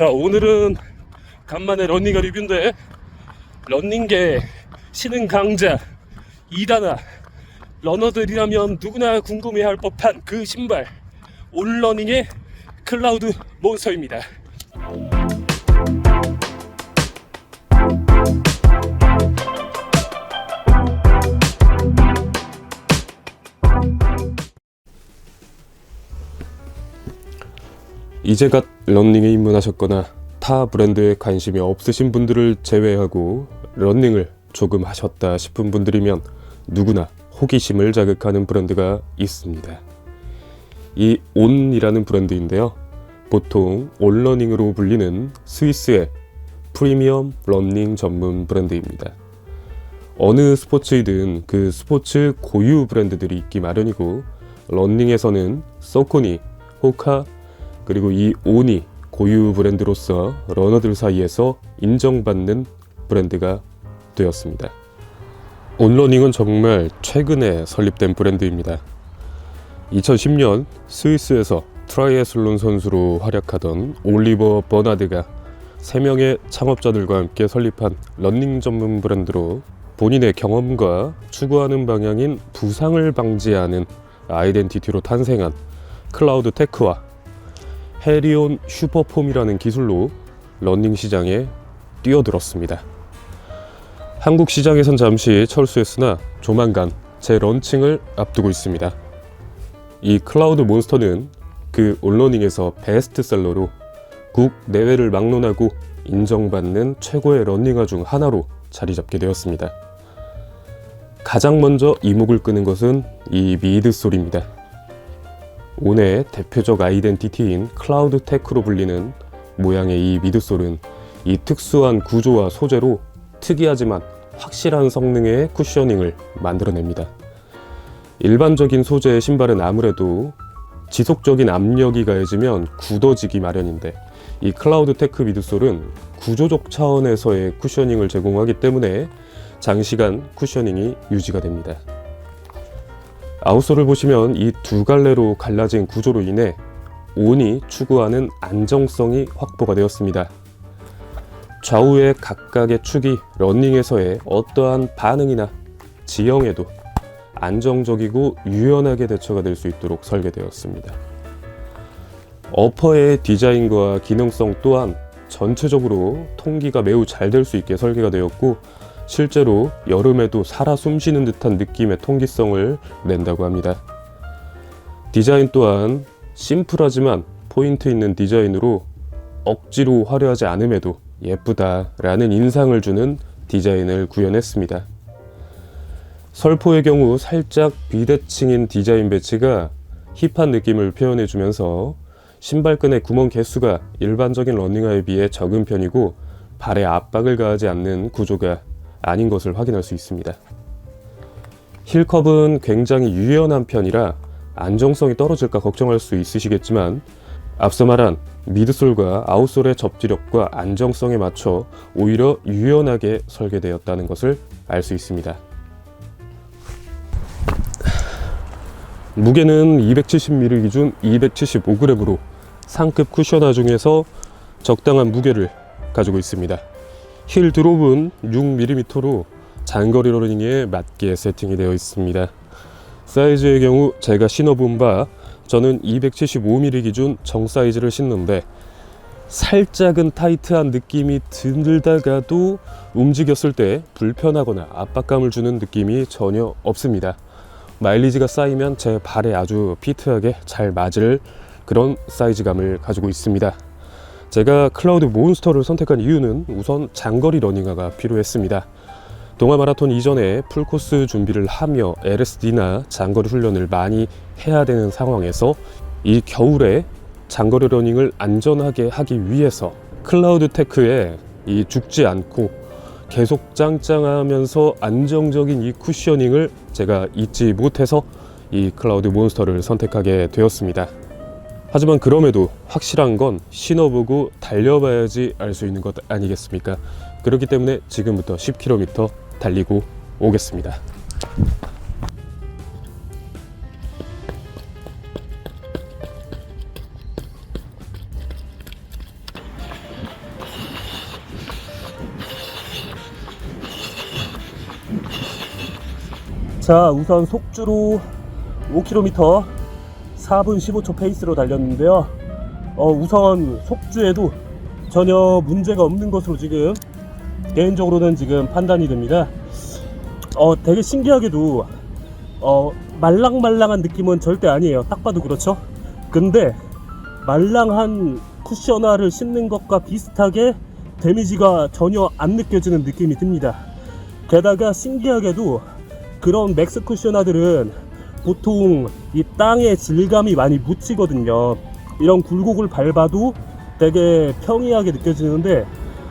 자, 오늘은 간만에 러닝화 리뷰인데, 러닝계 신흥 강자 이다나, 러너들이라면 누구나 궁금해할 법한 그 신발, 올러닝의 클라우드 몬스터입니다. 이제 갓 러닝에 입문하셨거나 타 브랜드에 관심이 없으신 분들을 제외하고 러닝을 조금 하셨다 싶은 분들이면 누구나 호기심을 자극하는 브랜드가 있습니다. 이 온이라는 브랜드인데요, 보통 온러닝으로 불리는 스위스의 프리미엄 러닝 전문 브랜드입니다. 어느 스포츠이든 그 스포츠 고유 브랜드들이 있기 마련이고, 러닝에서는 서코니, 호카, 그리고 이 온이 고유 브랜드로서 러너들 사이에서 인정받는 브랜드가 되었습니다. 온러닝은 정말 최근에 설립된 브랜드입니다. 2010년 스위스에서 트라이애슬론 선수로 활약하던 올리버 버나드가 3명의 창업자들과 함께 설립한 러닝 전문 브랜드로 본인의 경험과 추구하는 방향인 부상을 방지하는 아이덴티티로 탄생한 클라우드 테크와 해리온 슈퍼폼이라는 기술로 러닝 시장에 뛰어들었습니다. 한국 시장에선 잠시 철수했으나 조만간 재런칭을 앞두고 있습니다. 이 클라우드 몬스터는 그 온러닝에서 베스트셀러로 국내외를 막론하고 인정받는 최고의 러닝화 중 하나로 자리 잡게 되었습니다. 가장 먼저 이목을 끄는 것은 이 미드솔입니다. 온의 대표적 아이덴티티인 클라우드 테크로 불리는 모양의 이 미드솔은 이 특수한 구조와 소재로 특이하지만 확실한 성능의 쿠셔닝을 만들어냅니다. 일반적인 소재의 신발은 아무래도 지속적인 압력이 가해지면 굳어지기 마련인데, 이 클라우드 테크 미드솔은 구조적 차원에서의 쿠셔닝을 제공하기 때문에 장시간 쿠셔닝이 유지가 됩니다. 아웃솔을 보시면 이 두 갈래로 갈라진 구조로 인해 온이 추구하는 안정성이 확보가 되었습니다. 좌우의 각각의 축이 러닝에서의 어떠한 반응이나 지형에도 안정적이고 유연하게 대처가 될 수 있도록 설계되었습니다. 어퍼의 디자인과 기능성 또한 전체적으로 통기가 매우 잘 될 수 있게 설계가 되었고, 실제로 여름에도 살아 숨쉬는 듯한 느낌의 통기성을 낸다고 합니다. 디자인 또한 심플하지만 포인트 있는 디자인으로 억지로 화려하지 않음에도 예쁘다라는 인상을 주는 디자인을 구현했습니다. 설포의 경우 살짝 비대칭인 디자인 배치가 힙한 느낌을 표현해주면서 신발끈의 구멍 개수가 일반적인 러닝화에 비해 적은 편이고, 발에 압박을 가하지 않는 구조가 아닌 것을 확인할 수 있습니다. 힐컵은 굉장히 유연한 편이라 안정성이 떨어질까 걱정할 수 있으시겠지만, 앞서 말한 미드솔과 아웃솔의 접지력과 안정성에 맞춰 오히려 유연하게 설계되었다는 것을 알 수 있습니다. 무게는 270mm 기준 275g으로 상급 쿠셔너 중에서 적당한 무게를 가지고 있습니다. 힐 드롭은 6mm로 장거리 러닝에 맞게 세팅이 되어 있습니다. 사이즈의 경우 제가 신어본 바, 저는 275mm 기준 정 사이즈를 신는데 살짝은 타이트한 느낌이 들다가도 움직였을 때 불편하거나 압박감을 주는 느낌이 전혀 없습니다. 마일리지가 쌓이면 제 발에 아주 피트하게 잘 맞을 그런 사이즈감을 가지고 있습니다. 제가 클라우드 몬스터를 선택한 이유는 우선 장거리 러닝화가 필요했습니다. 동아 마라톤 이전에 풀코스 준비를 하며 LSD나 장거리 훈련을 많이 해야 되는 상황에서 이 겨울에 장거리 러닝을 안전하게 하기 위해서 클라우드 테크에 이 죽지 않고 계속 짱짱하면서 안정적인 이 쿠셔닝을 제가 잊지 못해서 이 클라우드 몬스터를 선택하게 되었습니다. 하지만 그럼에도 확실한 건 신어보고 달려봐야지 알 수 있는 것 아니겠습니까? 그렇기 때문에 지금부터 10km 달리고 오겠습니다. 자, 우선 속주로 5km 4분 15초 페이스로 달렸는데요. 우선 속주에도 전혀 문제가 없는 것으로 지금 개인적으로는 지금 판단이 됩니다. 되게 신기하게도 말랑말랑한 느낌은 절대 아니에요. 딱 봐도 그렇죠. 근데 말랑한 쿠셔너를 신는 것과 비슷하게 데미지가 전혀 안 느껴지는 느낌이 듭니다. 게다가 신기하게도 그런 맥스 쿠셔너들은 보통 이 땅에 질감이 많이 묻히거든요. 이런 굴곡을 밟아도 되게 평이하게 느껴지는데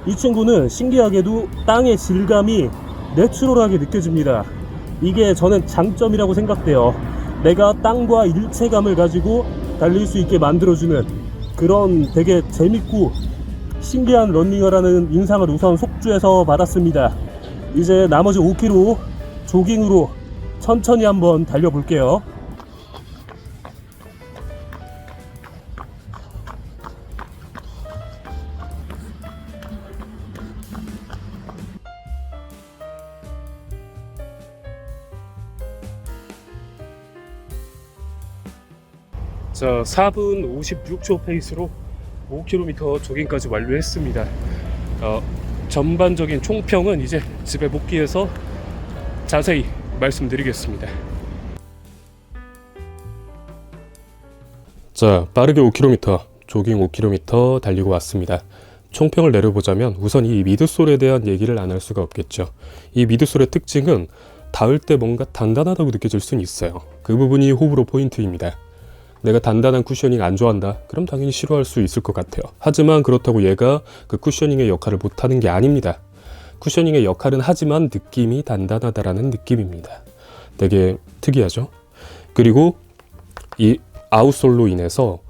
이 친구는 신기하게도 땅의 질감이 내추럴하게 느껴집니다. 이게 저는 장점이라고 생각돼요. 내가 땅과 일체감을 가지고 달릴 수 있게 만들어주는 그런 되게 재밌고 신기한 러닝화라는 인상을 우선 속주에서 받았습니다. 이제 나머지 5km 조깅으로 천천히 한번 달려볼게요. 자, 4분 56초 페이스로 5km 조깅까지 완료했습니다. 전반적인 총평은 이제 집에 복귀해서 자세히 말씀드리겠습니다. 자, 빠르게 5km, 조깅 5km 달리고 왔습니다. 총평을 내려보자면 우선 이 미드솔에 대한 얘기를 안 할 수가 없겠죠. 이 미드솔의 특징은 닿을 때 뭔가 단단하다고 느껴질 수는 있어요. 그 부분이 호불호 포인트입니다. 내가 단단한 쿠셔닝 안 좋아한다? 그럼 당연히 싫어할 수 있을 것 같아요. 하지만 그렇다고 얘가 그 쿠셔닝의 역할을 못하는 게 아닙니다. 쿠셔닝의 역할은 하지만 느낌이 단단하다라는 느낌입니다. 되게 특이하죠? 그리고 이 아웃솔로 인해서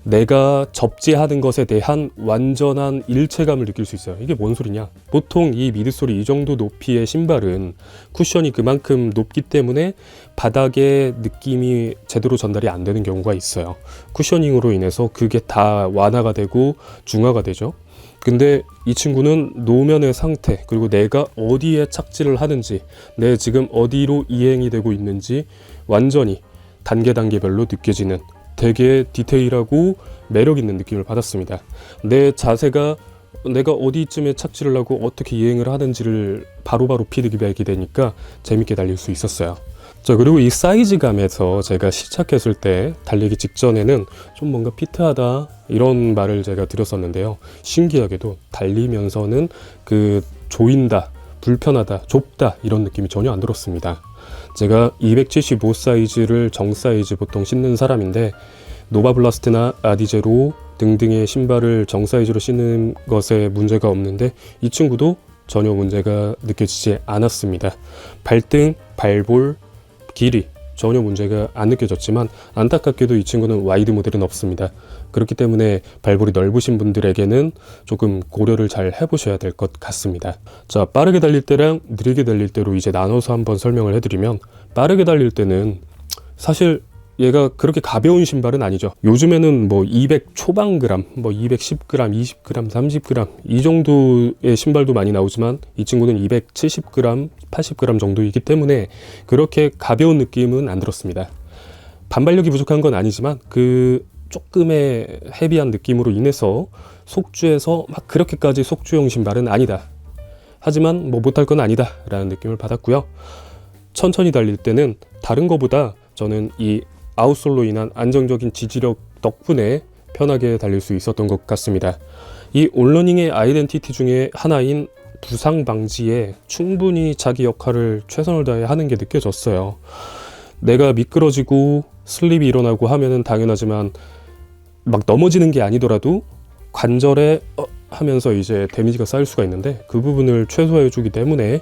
내가 접지하는 것에 대한 완전한 일체감을 느낄 수 있어요. 이게 뭔 소리냐? 보통 이 미드솔이 이 정도 높이의 신발은 쿠션이 그만큼 높기 때문에 바닥에 느낌이 제대로 전달이 안 되는 경우가 있어요. 쿠셔닝으로 인해서 그게 다 완화가 되고 중화가 되죠. 근데 이 친구는 노면의 상태, 그리고 내가 어디에 착지를 하는지, 내 지금 어디로 이행이 되고 있는지 완전히 단계별로 느껴지는 되게 디테일하고 매력 있는 느낌을 받았습니다. 내 자세가 내가 어디쯤에 착지를 하고 어떻게 이행을 하는지를 바로바로 피드백이 되니까 재밌게 달릴 수 있었어요. 자, 그리고 이 사이즈감에서 제가 시작했을 때 달리기 직전에는 좀 뭔가 피트하다 이런 말을 제가 드렸었는데요. 신기하게도 달리면서는 그 조인다, 불편하다, 좁다 이런 느낌이 전혀 안 들었습니다. 제가 275 사이즈를 정 사이즈 보통 신는 사람인데 노바블라스트나 아디제로 등등의 신발을 정 사이즈로 신는 것에 문제가 없는데 이 친구도 전혀 문제가 느껴지지 않았습니다. 발등, 발볼, 길이 전혀 문제가 안 느껴졌지만 안타깝게도 이 친구는 와이드 모델은 없습니다. 그렇기 때문에 발볼이 넓으신 분들에게는 조금 고려를 잘 해보셔야 될 것 같습니다. 자, 빠르게 달릴 때랑 느리게 달릴 때로 이제 나눠서 한번 설명을 해드리면, 빠르게 달릴 때는 사실 얘가 그렇게 가벼운 신발은 아니죠. 요즘에는 뭐 200 초반 그램, 뭐 210g, 20g, 30g 이 정도의 신발도 많이 나오지만 이 친구는 270g, 80g 정도이기 때문에 그렇게 가벼운 느낌은 안 들었습니다. 반발력이 부족한 건 아니지만 그 조금의 헤비한 느낌으로 인해서 속주에서 막 그렇게까지 속주용 신발은 아니다. 하지만 뭐 못할 건 아니다 라는 느낌을 받았고요. 천천히 달릴 때는 다른 거보다 저는 이 아웃솔로 인한 안정적인 지지력 덕분에 편하게 달릴 수 있었던 것 같습니다. 이 올러닝의 아이덴티티 중에 하나인 부상 방지에 충분히 자기 역할을 최선을 다해 하는 게 느껴졌어요. 내가 미끄러지고 슬립이 일어나고 하면은 당연하지만 막 넘어지는 게 아니더라도 관절에 하면서 이제 데미지가 쌓일 수가 있는데 그 부분을 최소화해 주기 때문에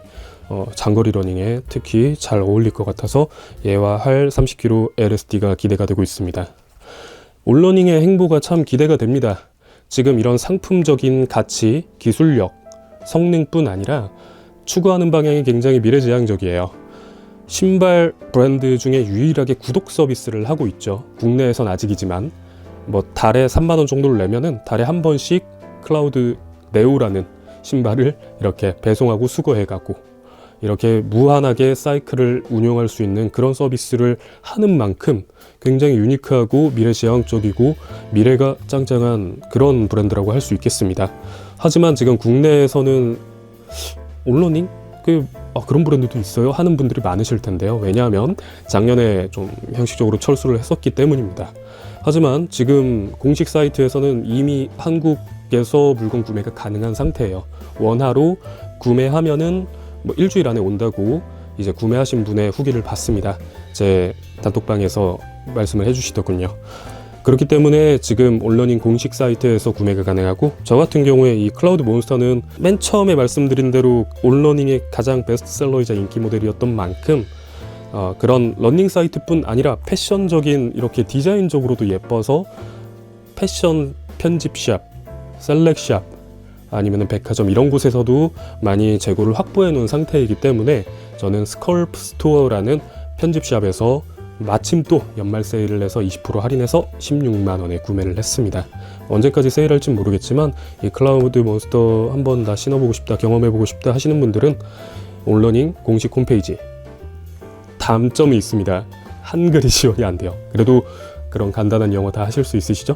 장거리 러닝에 특히 잘 어울릴 것 같아서 얘와 할 30km LSD가 기대가 되고 있습니다. 올러닝의 행보가 참 기대가 됩니다. 지금 이런 상품적인 가치, 기술력, 성능뿐 아니라 추구하는 방향이 굉장히 미래지향적이에요. 신발 브랜드 중에 유일하게 구독 서비스를 하고 있죠. 국내에선 아직이지만 뭐 달에 3만원 정도를 내면은 달에 한 번씩 클라우드 네오라는 신발을 이렇게 배송하고 수거해가고 이렇게 무한하게 사이클을 운용할 수 있는 그런 서비스를 하는 만큼 굉장히 유니크하고 미래지향적이고 미래가 짱짱한 그런 브랜드라고 할 수 있겠습니다. 하지만 지금 국내에서는 온러닝? 그런 브랜드도 있어요 하는 분들이 많으실 텐데요. 왜냐하면 작년에 좀 형식적으로 철수를 했었기 때문입니다. 하지만 지금 공식 사이트에서는 이미 한국에서 물건 구매가 가능한 상태예요. 원화로 구매하면은 뭐 일주일 안에 온다고 이제 구매하신 분의 후기를 봤습니다. 제 단톡방에서 말씀을 해주시더군요. 그렇기 때문에 지금 온러닝 공식 사이트에서 구매가 가능하고, 저 같은 경우에 이 클라우드 몬스터는 맨 처음에 말씀드린 대로 온러닝의 가장 베스트셀러이자 인기 모델이었던 만큼 그런 러닝 사이트뿐 아니라 패션적인 이렇게 디자인적으로도 예뻐서 패션 편집샵, 셀렉샵 아니면 백화점 이런 곳에서도 많이 재고를 확보해 놓은 상태이기 때문에 저는 스컬프 스토어라는 편집샵에서 마침 또 연말 세일을 해서 20% 할인해서 16만 원에 구매를 했습니다. 언제까지 세일할지 모르겠지만 이 클라우드 몬스터 한번 다 신어보고 싶다, 경험해보고 싶다 하시는 분들은 온러닝 공식 홈페이지 단점이 있습니다. 한글이 지원이 안 돼요. 그래도 그런 간단한 영어 다 하실 수 있으시죠?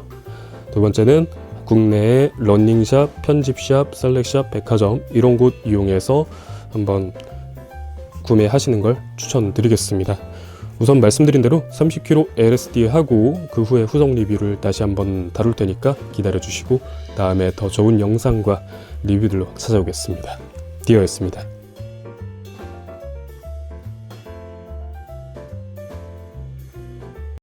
두 번째는 국내의 러닝샵, 편집샵, 셀렉샵, 백화점 이런 곳 이용해서 한번 구매하시는 걸 추천드리겠습니다. 우선 말씀드린 대로 30kg LSD 하고 그 후에 후속 리뷰를 다시 한번 다룰 테니까 기다려주시고 다음에 더 좋은 영상과 리뷰들로 찾아오겠습니다. 디어였습니다.